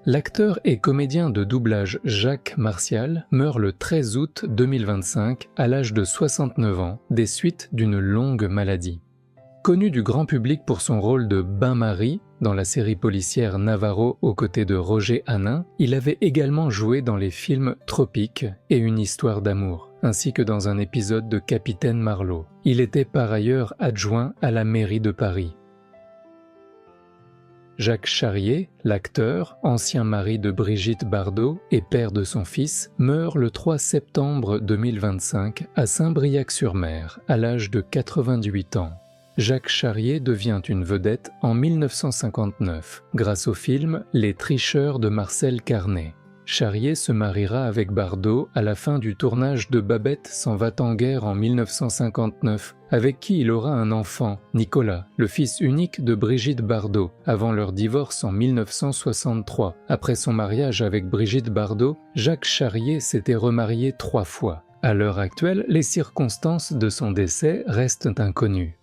L'acteur et comédien de doublage Jacques Martial meurt le 13 août 2025 à l'âge de 69 ans des suites d'une longue maladie. Connu du grand public pour son rôle de Bain-Marie dans la série policière Navarro aux côtés de Roger Hanin, il avait également joué dans les films Tropique et Une histoire d'amour, ainsi que dans un épisode de Capitaine Marlowe. Il était par ailleurs adjoint à la mairie de Paris. Jacques Charrier, l'acteur, ancien mari de Brigitte Bardot et père de son fils, meurt le 3 septembre 2025 à Saint-Briac-sur-Mer, à l'âge de 88 ans. Jacques Charrier devient une vedette en 1959, grâce au film Les Tricheurs de Marcel Carné. Charrier se mariera avec Bardot à la fin du tournage de Babette s'en va en guerre en 1959, avec qui il aura un enfant, Nicolas, le fils unique de Brigitte Bardot, avant leur divorce en 1963. Après son mariage avec Brigitte Bardot, Jacques Charrier s'était remarié 3 fois. À l'heure actuelle, les circonstances de son décès restent inconnues.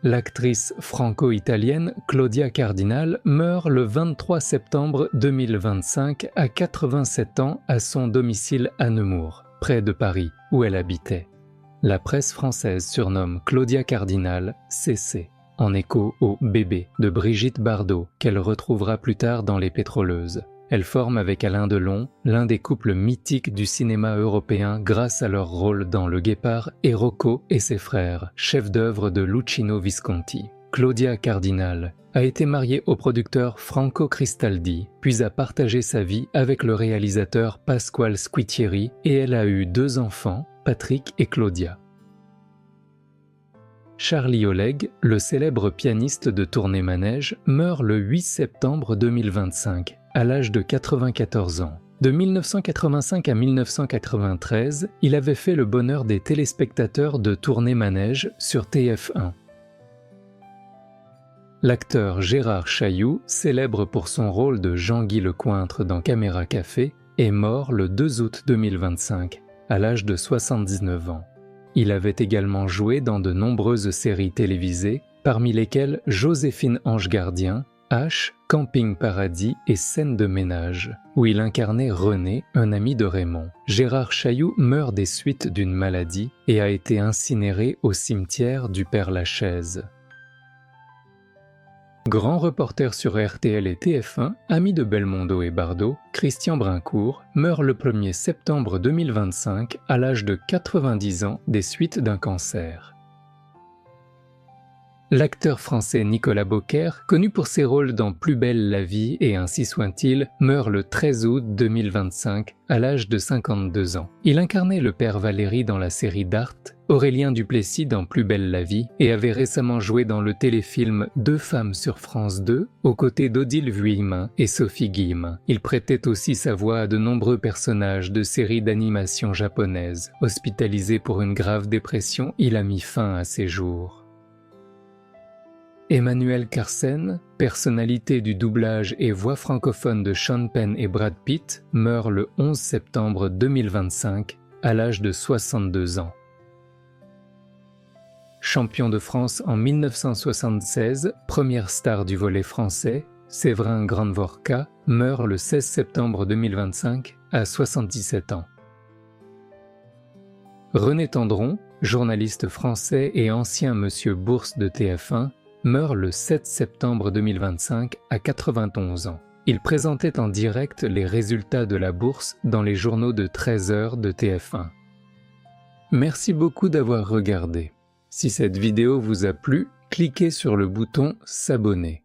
L'actrice franco-italienne Claudia Cardinal meurt le 23 septembre 2025 à 87 ans à son domicile à Nemours, près de Paris, où elle habitait. La presse française surnomme Claudia Cardinal CC, en écho au bébé de Brigitte Bardot qu'elle retrouvera plus tard dans Les Pétroleuses. Elle forme avec Alain Delon l'un des couples mythiques du cinéma européen grâce à leur rôle dans Le Guépard et Rocco et ses frères, chef-d'œuvre de Luchino Visconti. Claudia Cardinal a été mariée au producteur Franco Cristaldi, puis a partagé sa vie avec le réalisateur Pasquale Squitieri et elle a eu 2 enfants, Patrick et Claudia. Charlie Oleg, le célèbre pianiste de tournée-manège, meurt le 8 septembre 2025, à l'âge de 94 ans. De 1985 à 1993, il avait fait le bonheur des téléspectateurs de tournée-manège sur TF1. L'acteur Gérard Chailloux, célèbre pour son rôle de Jean-Guy Lecointre dans Caméra Café, est mort le 2 août 2025, à l'âge de 79 ans. Il avait également joué dans de nombreuses séries télévisées, parmi lesquelles Joséphine Ange Gardien, H, Camping Paradis et Scène de ménage, où il incarnait René, un ami de Raymond. Gérard Chailloux meurt des suites d'une maladie et a été incinéré au cimetière du Père-Lachaise. Grand reporter sur RTL et TF1, ami de Belmondo et Bardot, Christian Brincourt meurt le 1er septembre 2025 à l'âge de 90 ans des suites d'un cancer. L'acteur français Nicolas Beaucaire, connu pour ses rôles dans Plus belle la vie et Ainsi soit-il, meurt le 13 août 2025 à l'âge de 52 ans. Il incarnait le père Valéry dans la série Dart, Aurélien Duplessis dans Plus belle la vie et avait récemment joué dans le téléfilm 2 femmes sur France 2 aux côtés d'Odile Vuillemin et Sophie Guillemin. Il prêtait aussi sa voix à de nombreux personnages de séries d'animation japonaises. Hospitalisé pour une grave dépression, il a mis fin à ses jours. Emmanuel Carsen, personnalité du doublage et voix francophone de Sean Penn et Brad Pitt, meurt le 11 septembre 2025 à l'âge de 62 ans. Champion de France en 1976, première star du volley français, Séverin Grandvorka meurt le 16 septembre 2025 à 77 ans. René Tendron, journaliste français et ancien Monsieur Bourse de TF1, meurt le 7 septembre 2025 à 91 ans. Il présentait en direct les résultats de la bourse dans les journaux de 13h de TF1. Merci beaucoup d'avoir regardé. Si cette vidéo vous a plu, cliquez sur le bouton s'abonner.